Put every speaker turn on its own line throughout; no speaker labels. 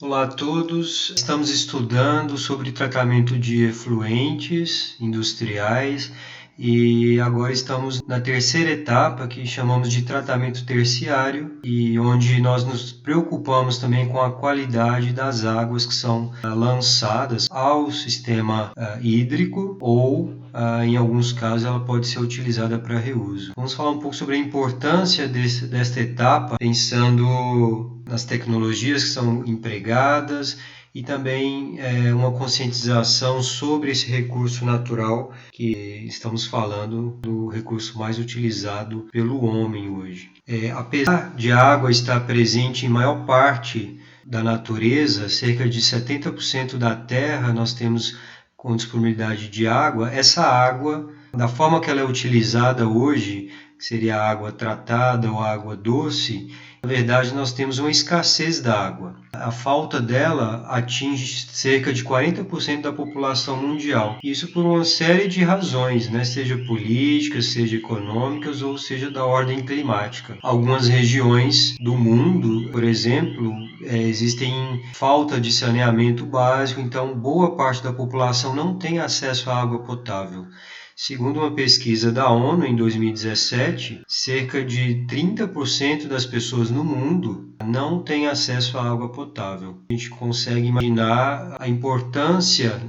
Olá a todos, estamos estudando sobre tratamento de efluentes industriais e agora estamos na terceira etapa que chamamos de tratamento terciário e onde nós nos preocupamos também com a qualidade das águas que são lançadas ao sistema hídrico ou em alguns casos ela pode ser utilizada para reuso. Vamos falar um pouco sobre a importância desta etapa, pensando nas tecnologias que são empregadas e também uma conscientização sobre esse recurso natural que estamos falando do recurso mais utilizado pelo homem hoje. Apesar de a água estar presente em maior parte da natureza, cerca de 70% da terra nós temos com disponibilidade de água, essa água, da forma que ela é utilizada hoje, que seria a água tratada ou a água doce, na verdade nós temos uma escassez da água. A falta dela atinge cerca de 40% da população mundial. Isso por uma série de razões, seja políticas, seja econômicas ou seja da ordem climática. Algumas regiões do mundo, por exemplo, existem falta de saneamento básico, então boa parte da população não tem acesso à água potável. Segundo uma pesquisa da ONU em 2017, cerca de 30% das pessoas no mundo não têm acesso à água potável. A gente consegue imaginar a importância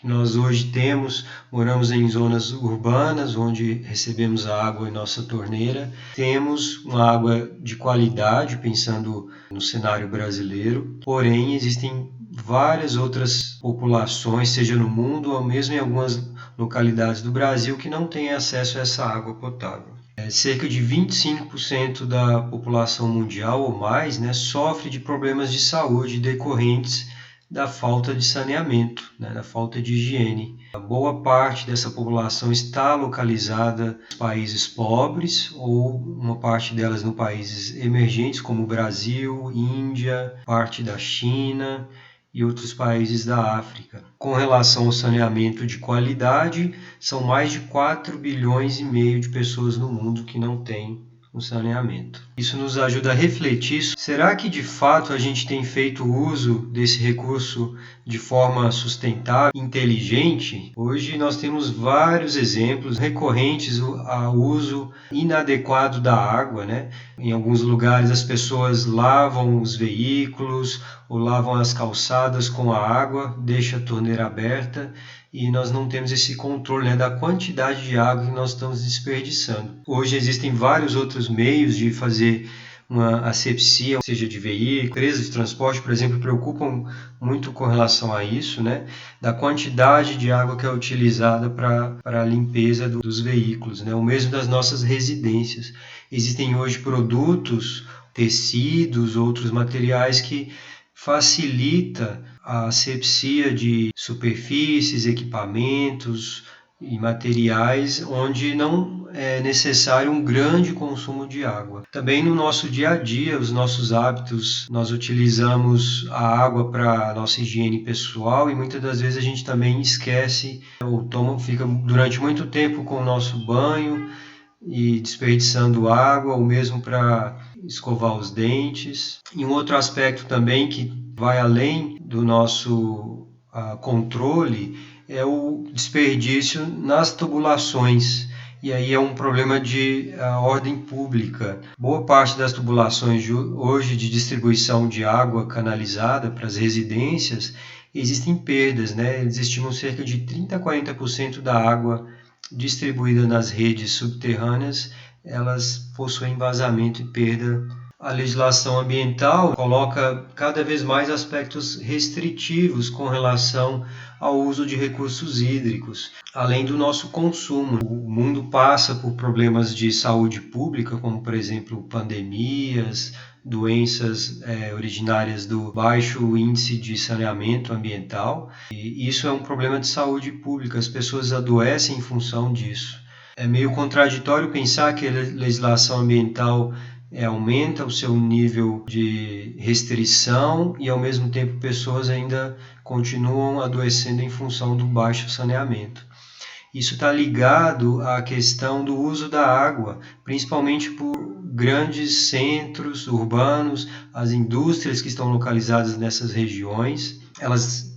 que nós hoje temos, moramos em zonas urbanas, onde recebemos a água em nossa torneira, temos uma água de qualidade, pensando no cenário brasileiro, porém existem várias outras populações, seja no mundo ou mesmo em algumas localidades do Brasil, que não têm acesso a essa água potável. Cerca de 25% da população mundial ou mais sofre de problemas de saúde decorrentes da falta de saneamento, da falta de higiene. A boa parte dessa população está localizada nos países pobres ou uma parte delas nos países emergentes, como o Brasil, Índia, parte da China e outros países da África. Com relação ao saneamento de qualidade, são mais de 4,5 bilhões de pessoas no mundo que não têm um saneamento. Isso nos ajuda a refletir, será que de fato a gente tem feito uso desse recurso de forma sustentável, inteligente? Hoje nós temos vários exemplos recorrentes ao uso inadequado da água, Em alguns lugares as pessoas lavam os veículos ou lavam as calçadas com a água, deixa a torneira aberta e nós não temos esse controle da quantidade de água que nós estamos desperdiçando. Hoje existem vários outros meios de fazer uma asepsia, seja de veículo, empresas de transporte, por exemplo, preocupam muito com relação a isso, da quantidade de água que é utilizada para a limpeza dos veículos, ou mesmo das nossas residências. Existem hoje produtos, tecidos, outros materiais que facilita a asepsia de superfícies, equipamentos e materiais onde não é necessário um grande consumo de água. Também no nosso dia a dia, os nossos hábitos, nós utilizamos a água para a nossa higiene pessoal e muitas das vezes a gente também esquece ou fica durante muito tempo com o nosso banho e desperdiçando água ou mesmo para escovar os dentes. E um outro aspecto também que vai além do nosso controle é o desperdício nas tubulações. E aí é um problema de ordem pública. Boa parte das tubulações hoje de distribuição de água canalizada para as residências existem perdas, Eles estimam cerca de 30% a 40% da água distribuída nas redes subterrâneas, elas possuem vazamento e perda. A legislação ambiental coloca cada vez mais aspectos restritivos com relação ao uso de recursos hídricos, além do nosso consumo. O mundo passa por problemas de saúde pública, como por exemplo pandemias, doenças originárias do baixo índice de saneamento ambiental, e isso é um problema de saúde pública, as pessoas adoecem em função disso. É meio contraditório pensar que a legislação ambiental aumenta o seu nível de restrição e ao mesmo tempo pessoas ainda continuam adoecendo em função do baixo saneamento. Isso está ligado à questão do uso da água, principalmente por grandes centros urbanos, as indústrias que estão localizadas nessas regiões, elas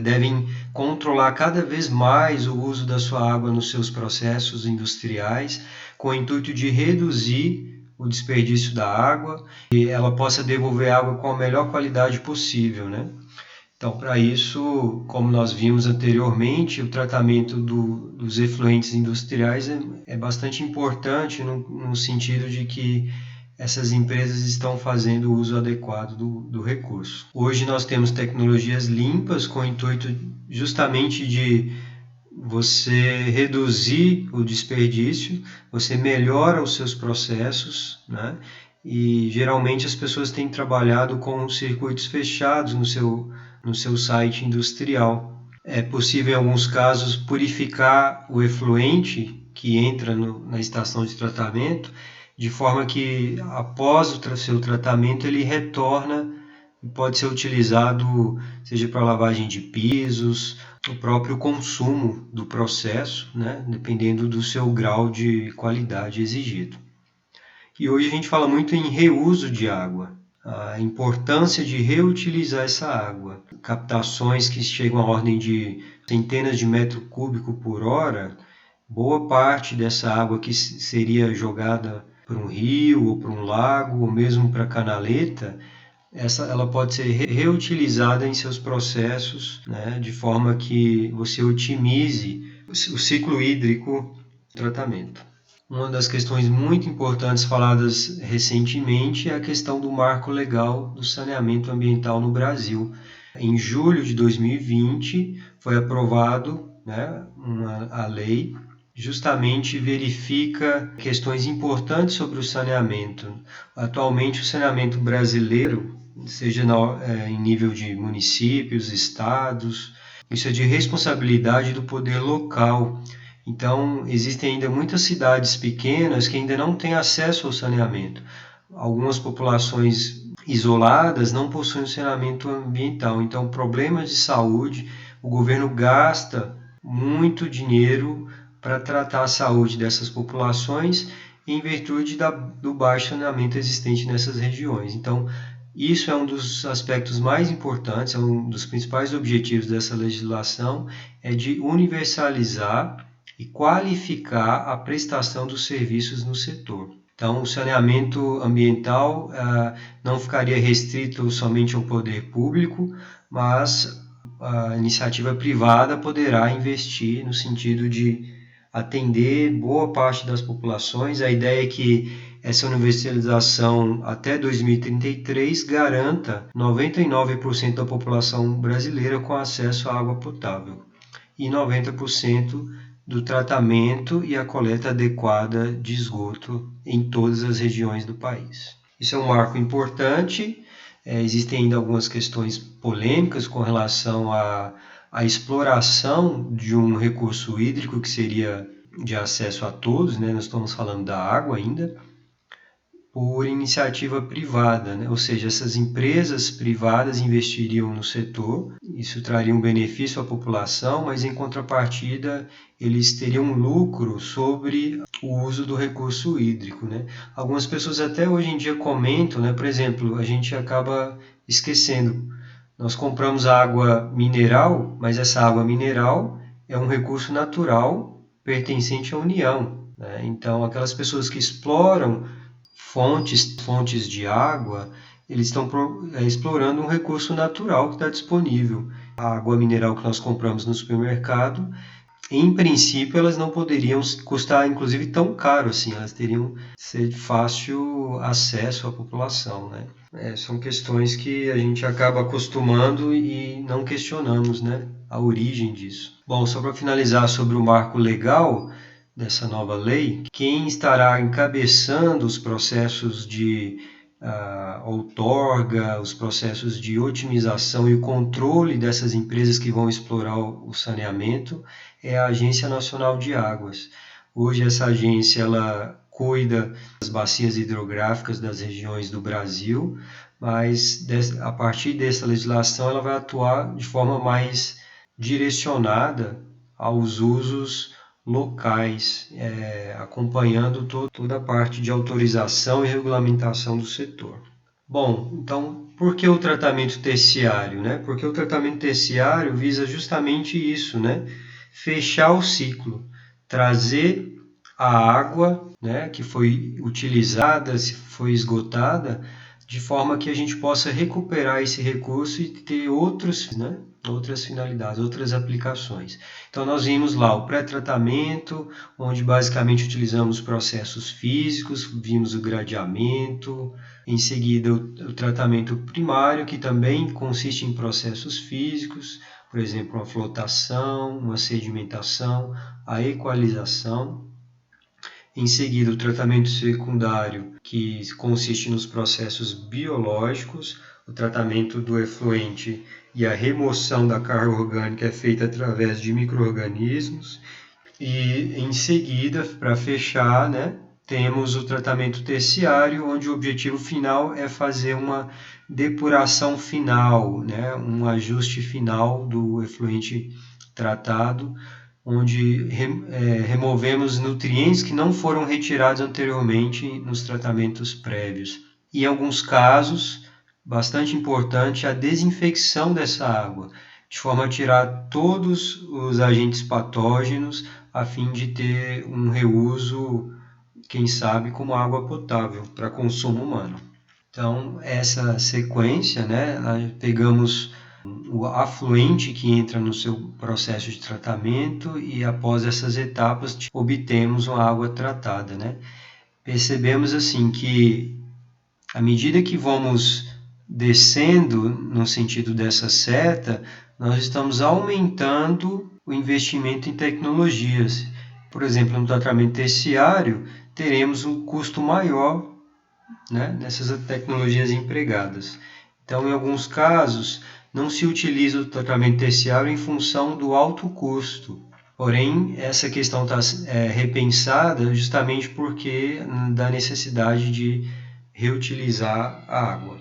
devem controlar cada vez mais o uso da sua água nos seus processos industriais, com o intuito de reduzir o desperdício da água e ela possa devolver água com a melhor qualidade possível, né? Então, para isso, como nós vimos anteriormente, o tratamento dos efluentes industriais é bastante importante no sentido de que essas empresas estão fazendo o uso adequado do recurso. Hoje nós temos tecnologias limpas com o intuito justamente de você reduzir o desperdício, você melhora os seus processos, né? E geralmente as pessoas têm trabalhado com circuitos fechados no seu site industrial. É possível, em alguns casos, purificar o efluente que entra na estação de tratamento, de forma que, após o seu tratamento, ele retorna e pode ser utilizado, seja para lavagem de pisos, o próprio consumo do processo, né, dependendo do seu grau de qualidade exigido. E hoje a gente fala muito em reuso de água, a importância de reutilizar essa água. Captações que chegam à ordem de centenas de metros cúbicos por hora, boa parte dessa água que seria jogada para um rio ou para um lago ou mesmo para a canaleta, ela pode ser reutilizada em seus processos, né, de forma que você otimize o ciclo hídrico do tratamento. Uma das questões muito importantes faladas recentemente é a questão do marco legal do saneamento ambiental no Brasil. Em julho de 2020 foi aprovado, né, a lei justamente verifica questões importantes sobre o saneamento. Atualmente o saneamento brasileiro, seja em nível de municípios, estados, isso é de responsabilidade do poder local. Então, existem ainda muitas cidades pequenas que ainda não têm acesso ao saneamento. Algumas populações isoladas não possuem saneamento ambiental. Então, problemas de saúde, o governo gasta muito dinheiro para tratar a saúde dessas populações em virtude do baixo saneamento existente nessas regiões. Então, isso é um dos aspectos mais importantes, é um dos principais objetivos dessa legislação, é de universalizar e qualificar a prestação dos serviços no setor. Então, o saneamento ambiental não ficaria restrito somente ao poder público, mas a iniciativa privada poderá investir no sentido de atender boa parte das populações. A ideia é que essa universalização até 2033 garanta 99% da população brasileira com acesso à água potável e 90% do tratamento e a coleta adequada de esgoto em todas as regiões do país. Isso é um marco importante. Existem ainda algumas questões polêmicas com relação à exploração de um recurso hídrico que seria de acesso a todos, né? Nós estamos falando da água ainda, por iniciativa privada, né? Ou seja, essas empresas privadas investiriam no setor, isso traria um benefício à população, mas em contrapartida eles teriam lucro sobre o uso do recurso hídrico, né? Algumas pessoas até hoje em dia comentam, né? Por exemplo, a gente acaba esquecendo, nós compramos água mineral, mas essa água mineral é um recurso natural pertencente à União, né? Então, aquelas pessoas que exploram fontes de água, eles estão explorando um recurso natural que está disponível. A água mineral que nós compramos no supermercado, em princípio, elas não poderiam custar, inclusive, tão caro assim. Elas teriam ser de fácil acesso à população, né? São questões que a gente acaba acostumando e não questionamos, né, a origem disso. Bom, só para finalizar sobre o marco legal dessa nova lei, quem estará encabeçando os processos de outorga, os processos de otimização e o controle dessas empresas que vão explorar o saneamento é a Agência Nacional de Águas. Hoje essa agência ela cuida das bacias hidrográficas das regiões do Brasil, mas a partir dessa legislação ela vai atuar de forma mais direcionada aos usos locais, acompanhando toda a parte de autorização e regulamentação do setor. Bom, então, por que o tratamento terciário, né? Porque o tratamento terciário visa justamente isso, né? Fechar o ciclo, trazer a água, né, que foi utilizada, se foi esgotada, de forma que a gente possa recuperar esse recurso e ter outras finalidades, outras aplicações. Então, nós vimos lá o pré-tratamento, onde basicamente utilizamos processos físicos, vimos o gradeamento, em seguida o tratamento primário, que também consiste em processos físicos, por exemplo, uma flotação, uma sedimentação, a equalização. Em seguida, o tratamento secundário, que consiste nos processos biológicos, o tratamento do efluente e a remoção da carga orgânica é feita através de micro-organismos. E, em seguida, para fechar, né, temos o tratamento terciário, onde o objetivo final é fazer uma depuração final, né, um ajuste final do efluente tratado, onde removemos nutrientes que não foram retirados anteriormente nos tratamentos prévios. E, em alguns casos, bastante importante, a desinfecção dessa água, de forma a tirar todos os agentes patógenos, a fim de ter um reuso, quem sabe, como água potável para consumo humano. Então, essa sequência, né, pegamos o afluente que entra no seu processo de tratamento e após essas etapas obtemos uma água tratada, né? Percebemos assim que à medida que vamos descendo no sentido dessa seta, nós estamos aumentando o investimento em tecnologias. Por exemplo, no tratamento terciário, teremos um custo maior, né, nessas tecnologias empregadas. Então, em alguns casos, não se utiliza o tratamento terciário em função do alto custo. Porém, essa questão está repensada justamente porque da necessidade de reutilizar a água.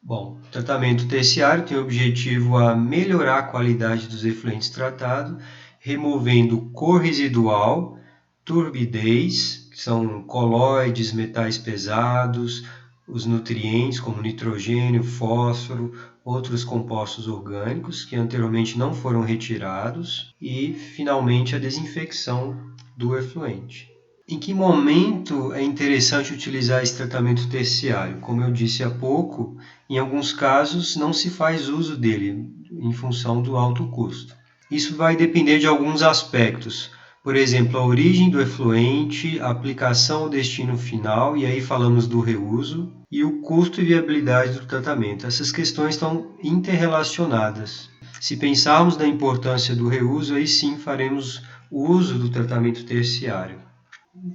Bom, o tratamento terciário tem o objetivo a melhorar a qualidade dos efluentes tratados, removendo cor residual, turbidez, que são colóides, metais pesados, os nutrientes como nitrogênio, fósforo, outros compostos orgânicos que anteriormente não foram retirados e, finalmente, a desinfecção do efluente. Em que momento é interessante utilizar esse tratamento terciário? Como eu disse há pouco, em alguns casos não se faz uso dele em função do alto custo. Isso vai depender de alguns aspectos. Por exemplo, a origem do efluente, a aplicação ao destino final, e aí falamos do reuso, e o custo e viabilidade do tratamento. Essas questões estão interrelacionadas. Se pensarmos na importância do reuso, aí sim faremos o uso do tratamento terciário.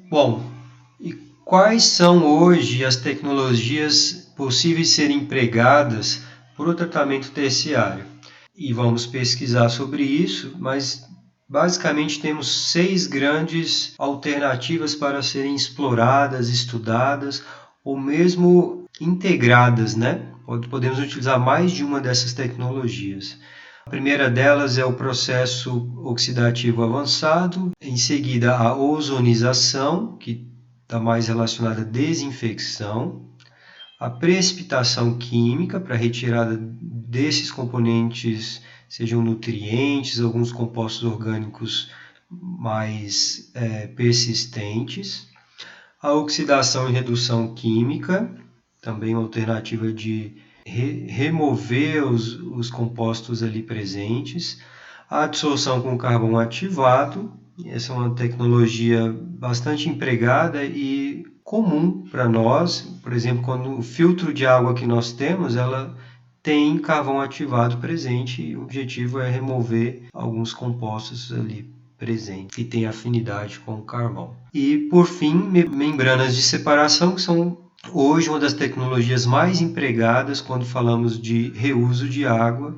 Bom, e quais são hoje as tecnologias possíveis de serem empregadas para o tratamento terciário? E vamos pesquisar sobre isso, mas basicamente temos 6 grandes alternativas para serem exploradas, estudadas ou mesmo integradas, né? Podemos utilizar mais de uma dessas tecnologias. A primeira delas é o processo oxidativo avançado, em seguida a ozonização, que está mais relacionada à desinfecção, a precipitação química para retirada desses componentes, sejam nutrientes, alguns compostos orgânicos mais persistentes, a oxidação e redução química, também uma alternativa de remover os compostos ali presentes, a absorção com carvão ativado, essa é uma tecnologia bastante empregada e comum para nós, por exemplo, quando o filtro de água que nós temos, ela tem carvão ativado presente e o objetivo é remover alguns compostos ali presentes que têm afinidade com o carvão. E, por fim, membranas de separação, que são hoje uma das tecnologias mais empregadas quando falamos de reuso de água.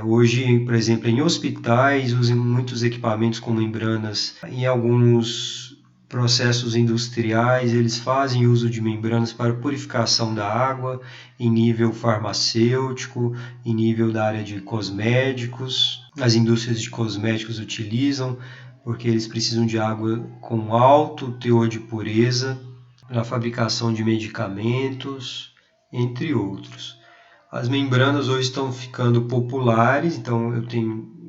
Hoje, por exemplo, em hospitais, usam muitos equipamentos com membranas. Em alguns processos industriais, eles fazem uso de membranas para purificação da água, em nível farmacêutico, em nível da área de cosméticos. As indústrias de cosméticos utilizam porque eles precisam de água com alto teor de pureza na fabricação de medicamentos, entre outros. As membranas hoje estão ficando populares, então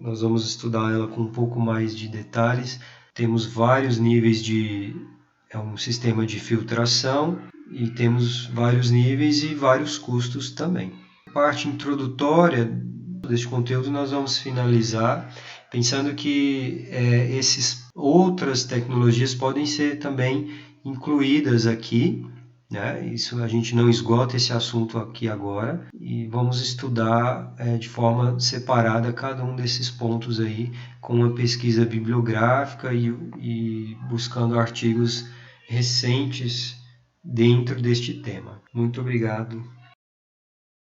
nós vamos estudar ela com um pouco mais de detalhes. Temos vários níveis é um sistema de filtração e temos vários níveis e vários custos também. A parte introdutória deste conteúdo nós vamos finalizar pensando que essas outras tecnologias podem ser também incluídas aqui, né? Isso a gente não esgota esse assunto aqui agora e vamos estudar de forma separada cada um desses pontos aí com uma pesquisa bibliográfica e buscando artigos recentes dentro deste tema. Muito obrigado.